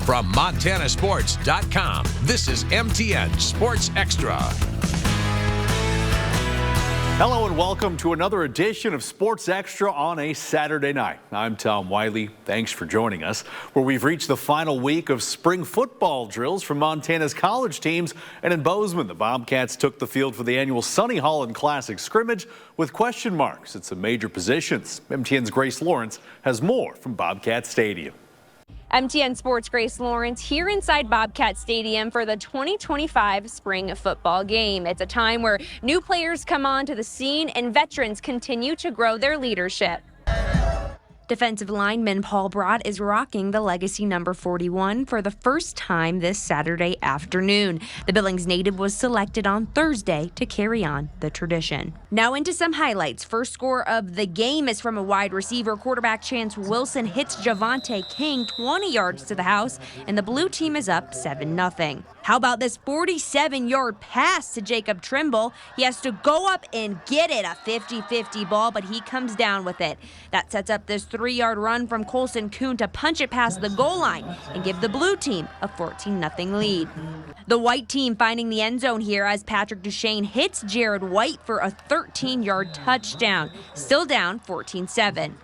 From MontanaSports.com, this is MTN Sports Extra. Hello and welcome to another edition of Sports Extra on a Saturday night. I'm Tom Wiley. Thanks for joining us, where we've reached the final week of spring football drills from Montana's college teams. And in Bozeman, the Bobcats took the field for the annual Sonny Holland Classic scrimmage with question marks at some major positions. MTN's Grace Lawrence has more from Bobcat Stadium. MTN Sports' Grace Lawrence here inside Bobcat Stadium for the 2025 spring football game. It's a time where new players come onto the scene and veterans continue to grow their leadership. Defensive lineman Paul Brott is rocking the legacy number 41 for the first time this Saturday afternoon. The Billings native was selected on Thursday to carry on the tradition. Now into some highlights. First score of the game is from a wide receiver. Quarterback Chance Wilson hits Javante King 20 yards to the house, and the blue team is up 7-0. How about this 47-yard pass to Jacob Trimble? He has to go up and get it, a 50-50 ball, but he comes down with it. That sets up this 3-yard run from Colson Kuhn to punch it past the goal line and give the blue team a 14-0 lead. The white team finding the end zone here as Patrick Duchesne hits Jared White for a 13-yard touchdown. Still down 14-7.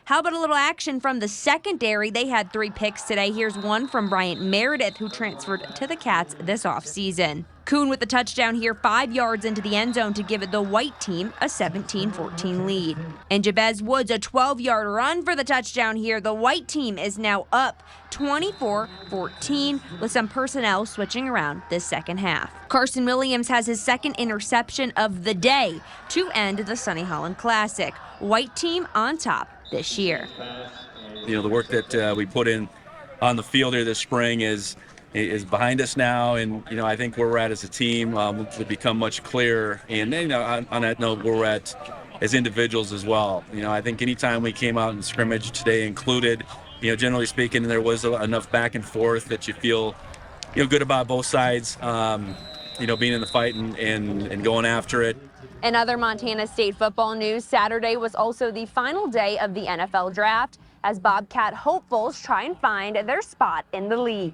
How about a little action from the secondary? They had 3 picks today. Here's one from Bryant Meredith, who transferred to the Cats this offseason. Kuhn with the touchdown here, 5 yards into the end zone to give it the white team a 17-14 lead. And Jabez Woods, a 12-yard run for the touchdown here. The white team is now up 24-14 with some personnel switching around this second half. Carson Williams has his second interception of the day to end the Sonny Holland Classic. White team on top this year. You know, the work that we put in on the field here this spring is behind us now, and you know, I think where we're at as a team will become much clearer. And then, you know, on that note, where we're at as individuals as well. You know, I think anytime we came out in scrimmage today included, you know, generally speaking, there was enough back and forth that you feel, you know, good about both sides. You know, being in the fight and going after it. In other Montana State football news, Saturday was also the final day of the NFL draft as Bobcat hopefuls try and find their spot in the league.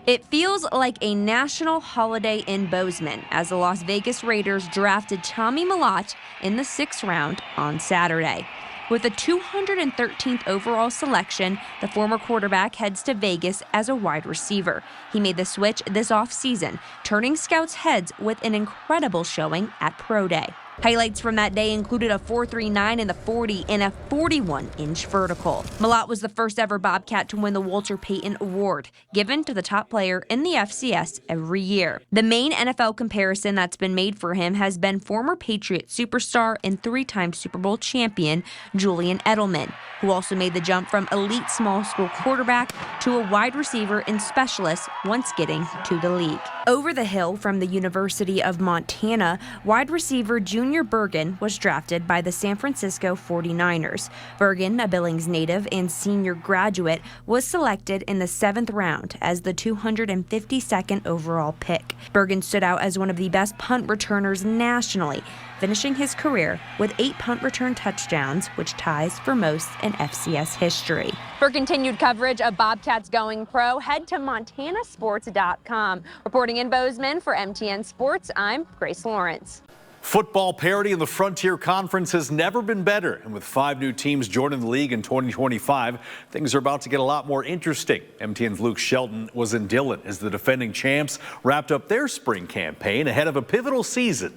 It feels like a national holiday in Bozeman as the Las Vegas Raiders drafted Tommy Mellott in the 6th round on Saturday. With the 213th overall selection, the former quarterback heads to Vegas as a wide receiver. He made the switch this offseason, turning scouts' heads with an incredible showing at Pro Day. Highlights from that day included a 4.39 in the 40 and a 41-inch vertical. Mellott was the first ever Bobcat to win the Walter Payton Award, given to the top player in the FCS every year. The main NFL comparison that's been made for him has been former Patriot superstar and 3-time Super Bowl champion Julian Edelman, who also made the jump from elite small school quarterback to a wide receiver and specialist once getting to the league. Over the hill from the University of Montana, wide receiver Junior Bergen was drafted by the San Francisco 49ers. Bergen, a Billings native and senior graduate, was selected in the 7th round as the 252nd overall pick. Bergen stood out as one of the best punt returners nationally, finishing his career with 8 punt return touchdowns, which ties for most in FCS history. For continued coverage of Bobcats going pro, head to MontanaSports.com. Reporting in Bozeman for MTN Sports, I'm Grace Lawrence. Football parity in the Frontier Conference has never been better, and with 5 new teams joining the league in 2025, things are about to get a lot more interesting. MTN's Luke Shelton was in Dillon as the defending champs wrapped up their spring campaign ahead of a pivotal season.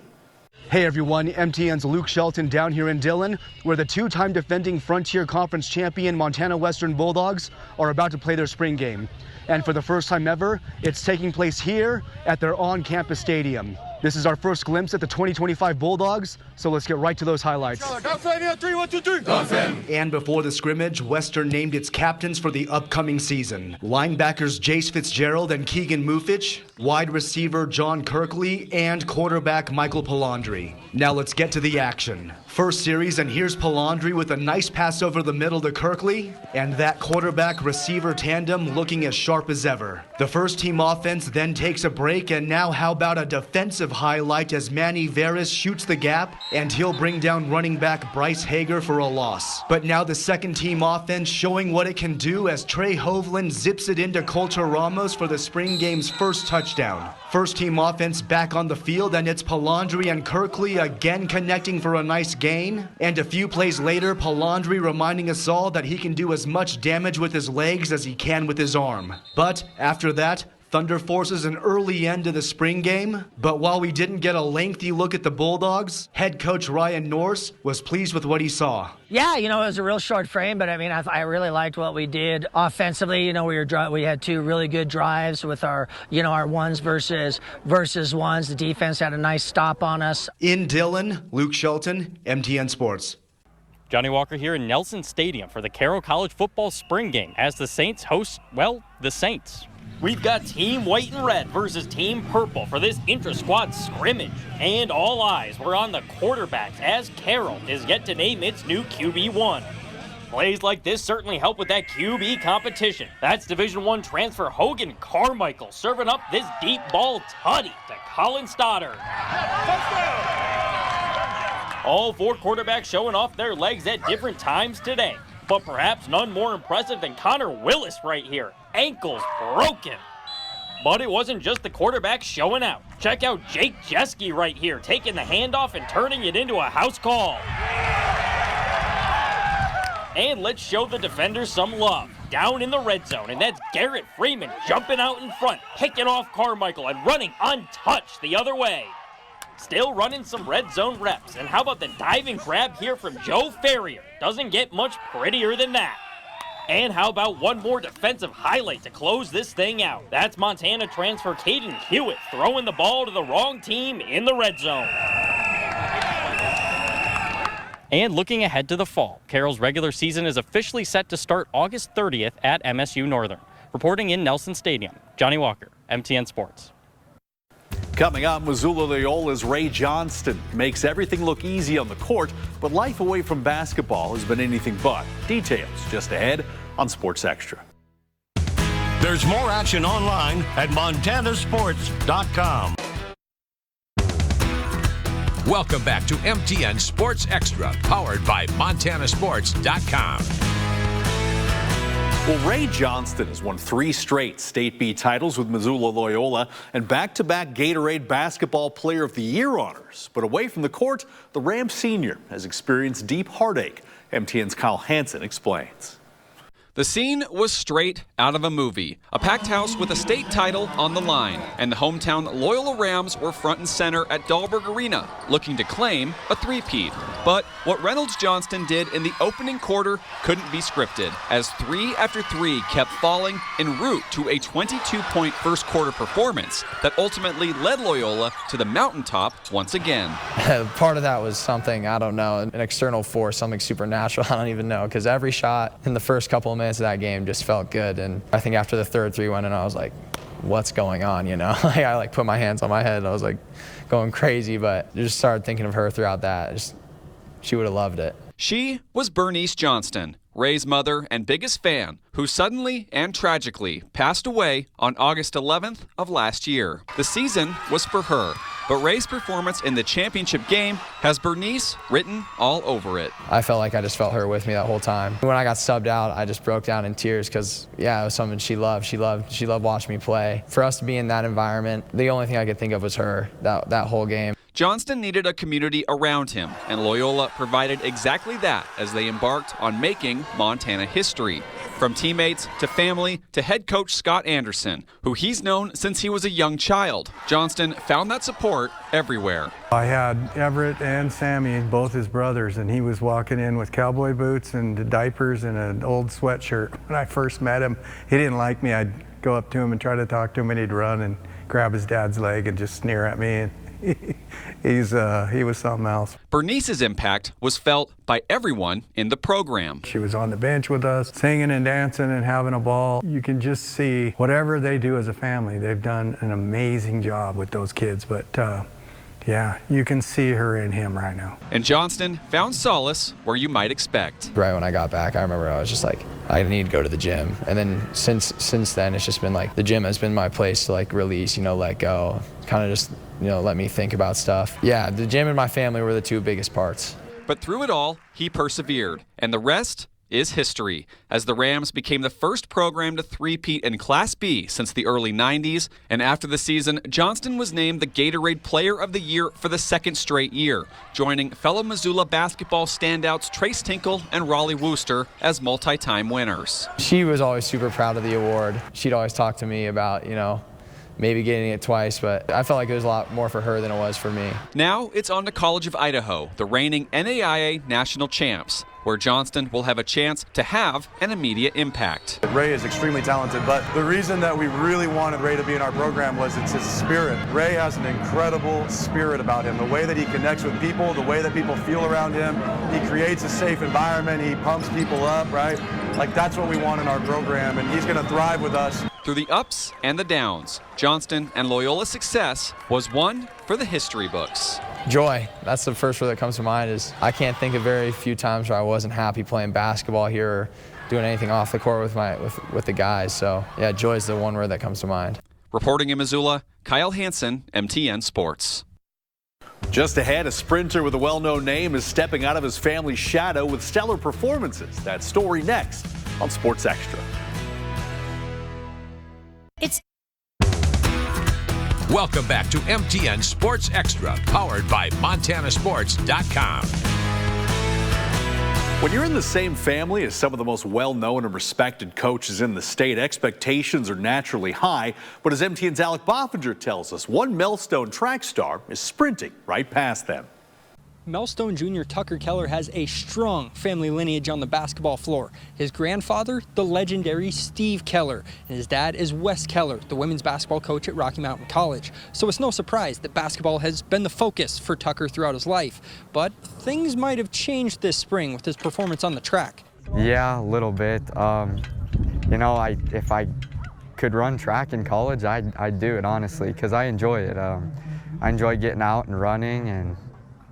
Hey everyone, MTN's Luke Shelton down here in Dillon, where the 2-time defending Frontier Conference champion Montana Western Bulldogs are about to play their spring game. And for the first time ever, it's taking place here at their on-campus stadium. This is our first glimpse at the 2025 Bulldogs, so let's get right to those highlights. And before the scrimmage, Western named its captains for the upcoming season. Linebackers Jace Fitzgerald and Keegan Mufich, wide receiver John Kirkley, and quarterback Michael Palandri. Now let's get to the action. First series, and here's Palandri with a nice pass over the middle to Kirkley, and that quarterback-receiver tandem looking as sharp as ever. The first team offense then takes a break, and now how about a defensive highlight as Manny Veras shoots the gap, and he'll bring down running back Bryce Hager for a loss. But now the second-team offense showing what it can do as Trey Hovland zips it into Colter Ramos for the spring game's first touchdown. First-team offense back on the field, and it's Palandri and Kirkley again connecting for a nice gain. And a few plays later, Palandri reminding us all that he can do as much damage with his legs as he can with his arm. But after that, Thunder forces an early end to the spring game. But while we didn't get a lengthy look at the Bulldogs, head coach Ryan Norse was pleased with what he saw. Yeah, it was a real short frame, but I really liked what we did offensively. We had two really good drives with our ones versus ones. The defense had a nice stop on us. In Dillon, Luke Shelton, MTN Sports. Johnny Walker here in Nelson Stadium for the Carroll College football spring game as the Saints host, the Saints. We've got Team White and Red versus Team Purple for this intra-squad scrimmage. And all eyes were on the quarterbacks as Carroll is yet to name its new QB1. Plays like this certainly help with that QB competition. That's Division I transfer Hogan Carmichael serving up this deep ball tutty to Colin Stoddard. All four quarterbacks showing off their legs at different times today. But perhaps none more impressive than Connor Willis right here. Ankles broken. But it wasn't just the quarterback showing out. Check out Jake Jeske right here, taking the handoff and turning it into a house call. And let's show the defenders some love. Down in the red zone, and that's Garrett Freeman jumping out in front, picking off Carmichael and running untouched the other way. Still running some red zone reps. And how about the diving grab here from Joe Ferrier? Doesn't get much prettier than that. And how about one more defensive highlight to close this thing out? That's Montana transfer Caden Hewitt throwing the ball to the wrong team in the red zone. And looking ahead to the fall, Carroll's regular season is officially set to start August 30th at MSU Northern. Reporting in Nelson Stadium, Johnny Walker, MTN Sports. Coming up, Missoula Loyola's Ray Johnston makes everything look easy on the court, but life away from basketball has been anything but. Details just ahead on Sports Extra. There's more action online at montanasports.com. Welcome back to MTN Sports Extra, powered by montanasports.com. Well, Ray Johnston has won 3 straight State B titles with Missoula Loyola and back-to-back Gatorade Basketball Player of the Year honors. But away from the court, the Ram senior has experienced deep heartache. MTN's Kyle Hansen explains. The scene was straight out of a movie. A packed house with a state title on the line, and the hometown Loyola Rams were front and center at Dahlberg Arena, looking to claim a three-peat. But what Reynolds Johnston did in the opening quarter couldn't be scripted, as 3 after 3 kept falling en route to a 22-point first quarter performance that ultimately led Loyola to the mountaintop once again. Part of that was something, I don't know, an external force, something supernatural, I don't even know, because every shot in the first couple of minutes of that game just felt good. And I think after the third 3 went in, I was like, what's going on, I put my hands on my head. I was like going crazy, but just started thinking of her throughout that. She would have loved it. She was Bernice Johnston, Ray's mother and biggest fan, who suddenly and tragically passed away on August 11th of last year. The season was for her, but Ray's performance in the championship game has Bernice written all over it. I felt like I just felt her with me that whole time. When I got subbed out, I just broke down in tears because, it was something she loved. She loved watching me play. For us to be in that environment, the only thing I could think of was her that whole game. Johnston needed a community around him, and Loyola provided exactly that as they embarked on making Montana history. From teammates to family to head coach Scott Anderson, who he's known since he was a young child. Johnston found that support everywhere. I had Everett and Sammy, both his brothers, and he was walking in with cowboy boots and diapers and an old sweatshirt. When I first met him, he didn't like me. I'd go up to him and try to talk to him, and he'd run and grab his dad's leg and just sneer at me. He was something else. Bernice's impact was felt by everyone in the program. She was on the bench with us, singing and dancing and having a ball. You can just see whatever they do as a family. They've done an amazing job with those kids, but you can see her in him right now. And Johnston found solace where you might expect. Right when I got back, I remember I was just like, I need to go to the gym. And then since then, it's just been like the gym has been my place to release, let go, kind of just let me think about stuff. Yeah, the gym and my family were the two biggest parts. But through it all, he persevered, and the rest is history, as the Rams became the first program to three-peat in Class B since the early 90s, and after the season, Johnston was named the Gatorade Player of the Year for the second straight year, joining fellow Missoula basketball standouts Trace Tinkle and Raleigh Wooster as multi-time winners. She was always super proud of the award. She'd always talk to me about, maybe getting it twice, but I felt like it was a lot more for her than it was for me. Now it's on to College of Idaho, the reigning NAIA national champs, where Johnston will have a chance to have an immediate impact. Ray is extremely talented, but the reason that we really wanted Ray to be in our program was it's his spirit. Ray has an incredible spirit about him. The way that he connects with people, the way that people feel around him, he creates a safe environment, he pumps people up, right? Like, that's what we want in our program, and he's gonna thrive with us. Through the ups and the downs, Johnston and Loyola's success was one for the history books. Joy, that's the first word that comes to mind. Is I can't think of very few times where I wasn't happy playing basketball here or doing anything off the court with the guys. So yeah, joy is the one word that comes to mind. Reporting in Missoula, Kyle Hansen, MTN Sports. Just ahead, a sprinter with a well-known name is stepping out of his family's shadow with stellar performances. That story next on Sports Extra. Welcome back to MTN Sports Extra, powered by MontanaSports.com. When you're in the same family as some of the most well-known and respected coaches in the state, expectations are naturally high. But as MTN's Alec Boffinger tells us, one Millstone track star is sprinting right past them. Millstone Jr. Tucker Keller has a strong family lineage on the basketball floor. His grandfather, the legendary Steve Keller, and his dad is Wes Keller, the women's basketball coach at Rocky Mountain College. So it's no surprise that basketball has been the focus for Tucker throughout his life. But things might have changed this spring with his performance on the track. Yeah, a little bit. If I could run track in college, I'd do it, honestly, because I enjoy it. I enjoy getting out and running, and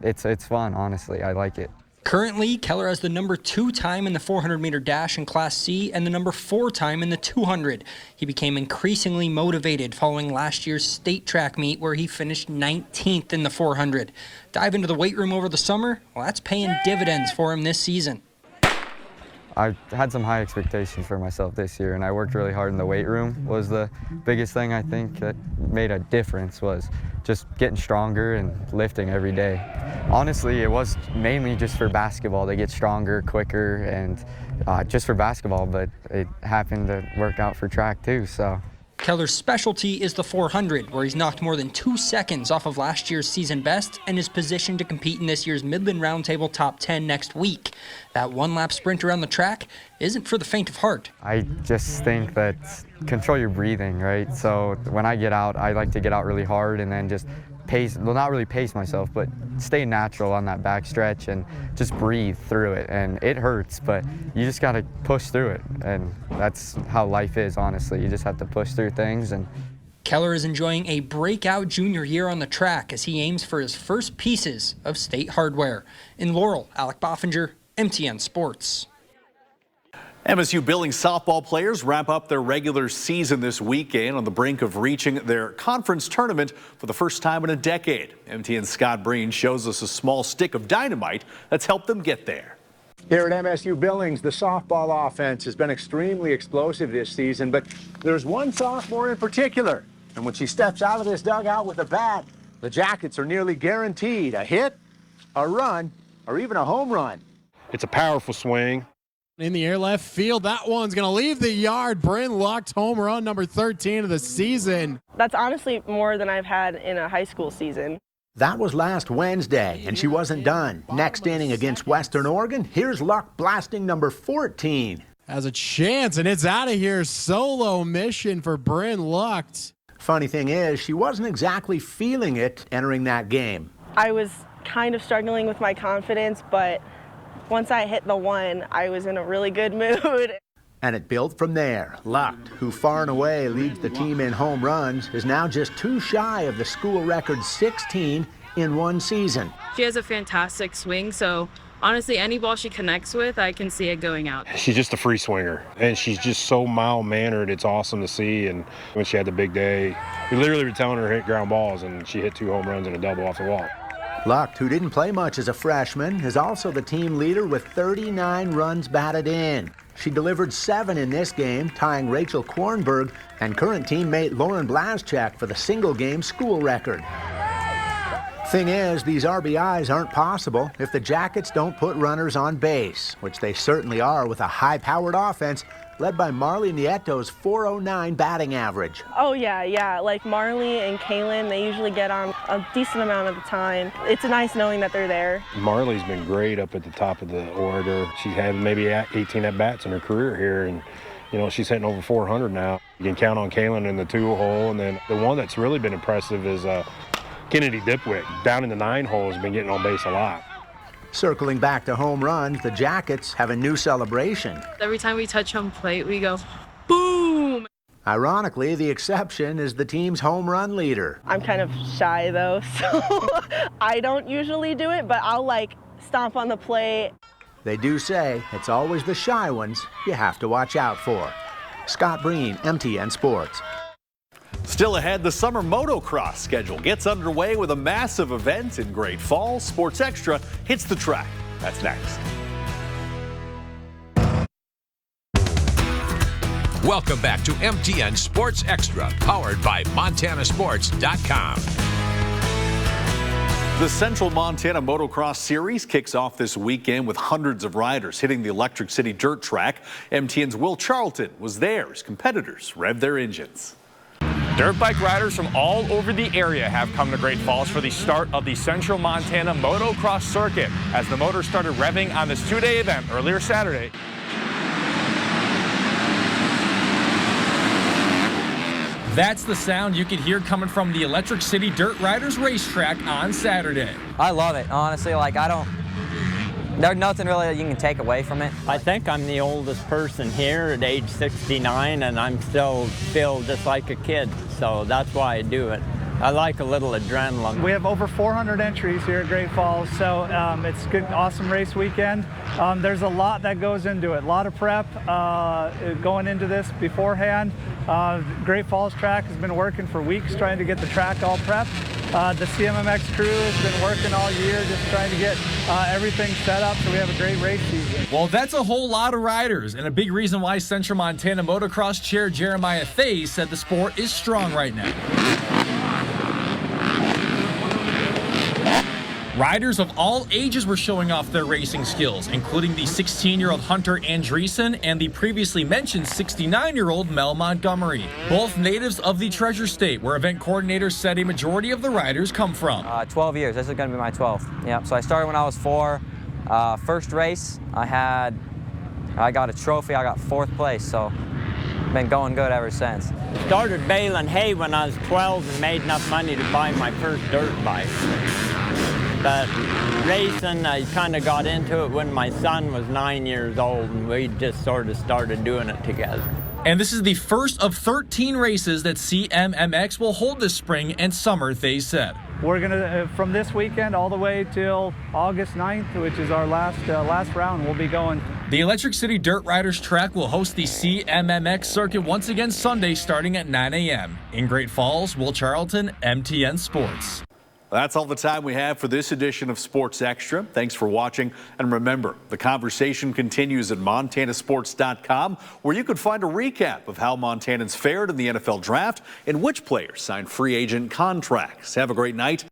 it's fun, honestly. I like it. Currently, Keller has the number 2 time in the 400-meter dash in Class C and the number 4 time in the 200. He became increasingly motivated following last year's state track meet where he finished 19th in the 400. Dive into the weight room over the summer? Well, that's paying dividends for him this season. I had some high expectations for myself this year, and I worked really hard in the weight room. Was the biggest thing I think that made a difference was just getting stronger and lifting every day. Honestly, it was mainly just for basketball to get stronger, quicker, and just for basketball, but it happened to work out for track too, so. Keller's specialty is the 400, where he's knocked more than 2 seconds off of last year's season best and is positioned to compete in this year's Midland Roundtable Top 10 next week. That one-lap sprint around the track isn't for the faint of heart. I just think that control your breathing, right? So when I get out, I like to get out really hard and then just pace, well, not really pace myself, but stay natural on that back stretch and just breathe through it. And it hurts, but you just got to push through it. And that's how life is, honestly. You just have to push through things. And Keller is enjoying a breakout junior year on the track as he aims for his first pieces of state hardware. In Laurel, Alec Boffinger, MTN Sports. MSU Billings softball players wrap up their regular season this weekend on the brink of reaching their conference tournament for the first time in a decade. MTN's Scott Breen shows us a small stick of dynamite that's helped them get there. Here at MSU Billings, the softball offense has been extremely explosive this season, but there's one sophomore in particular, and when she steps out of this dugout with a bat, the Jackets are nearly guaranteed a hit, a run, or even a home run. It's a powerful swing. In the air left field, that one's going to leave the yard. Bryn Lucht, home run number 13 of the season. That's honestly more than I've had in a high school season. That was last Wednesday, and she wasn't done. Next inning against Western Oregon, here's Lucht blasting number 14. Has a chance, and it's out of here. Solo mission for Bryn Lucht. Funny thing is, she wasn't exactly feeling it entering that game. I was kind of struggling with my confidence, but once I hit the one, I was in a really good mood. And it built from there. Lucht, who far and away leads the team in home runs, is now just 2 shy of the school record 16 in one season. She has a fantastic swing, so honestly, any ball she connects with, I can see it going out. She's just a free swinger, and she's just so mild-mannered. It's awesome to see. And when she had the big day, we literally were telling her to hit ground balls, and she hit 2 home runs and a double off the wall. Lucht, who didn't play much as a freshman, is also the team leader with 39 runs batted in. She delivered 7 in this game, tying Rachel Kornberg and current teammate Lauren Blaschak for the single-game school record. Thing is, these RBIs aren't possible if the Jackets don't put runners on base, which they certainly are with a high-powered offense led by Marley Nieto's .409 batting average. Oh yeah, like Marley and Kaylin, they usually get on a decent amount of the time. It's nice knowing that they're there. Marley's been great up at the top of the order. She's had maybe 18 at-bats in her career here, and you know, she's hitting over 400 now. You can count on Kaylin in the 2-hole, and then the one that's really been impressive is Kennedy Dipwick. Down in the 9-hole has been getting on base a lot. Circling back to home runs, the Jackets have a new celebration. Every time we touch home plate, we go, boom! Ironically, the exception is the team's home run leader. I'm kind of shy though, so I don't usually do it, but I'll like stomp on the plate. They do say it's always the shy ones you have to watch out for. Scott Breen, MTN Sports. Still ahead, the summer motocross schedule gets underway with a massive event in Great Falls. Sports Extra hits the track. That's next. Welcome back to MTN Sports Extra, powered by MontanaSports.com. The Central Montana Motocross Series kicks off this weekend with hundreds of riders hitting the Electric City dirt track. MTN's Will Charlton was there as competitors rev their engines. Dirt bike riders from all over the area have come to Great Falls for the start of the Central Montana Motocross Circuit as the motors started revving on this 2-day event earlier Saturday. That's the sound you could hear coming from the Electric City Dirt Riders racetrack on Saturday. I love it, honestly. Like, there's nothing really that you can take away from it. I think I'm the oldest person here at age 69, and I'm still feel just like a kid, so that's why I do it. I like a little adrenaline. We have over 400 entries here at Great Falls, so it's a good, awesome race weekend. There's a lot that goes into it, a lot of prep going into this beforehand. Great Falls track has been working for weeks trying to get the track all prepped. The CMMX crew has been working all year just trying to get everything set up so we have a great race season. Well, that's a whole lot of riders, and a big reason why Central Montana Motocross Chair Jeremiah Fay said the sport is strong right now. Riders of all ages were showing off their racing skills, including the 16-year-old Hunter Andreessen and the previously mentioned 69-year-old Mel Montgomery, both natives of the Treasure State, where event coordinators said a majority of the riders come from. 12 years. This is going to be my 12th. Yep. So I started when I was 4. First race, I got a trophy. I got 4th place. So been going good ever since. Started baling hay when I was 12 and made enough money to buy my first dirt bike. But racing, I kind of got into it when my son was 9 years old, and we just sort of started doing it together. And this is the first of 13 races that CMMX will hold this spring and summer, they said. We're going to, from this weekend all the way till August 9th, which is our last round, we'll be going. The Electric City Dirt Riders track will host the CMMX circuit once again Sunday starting at 9 a.m. In Great Falls, Will Charlton, MTN Sports. That's all the time we have for this edition of Sports Extra. Thanks for watching. And remember, the conversation continues at MontanaSports.com, where you can find a recap of how Montanans fared in the NFL draft and which players signed free agent contracts. Have a great night.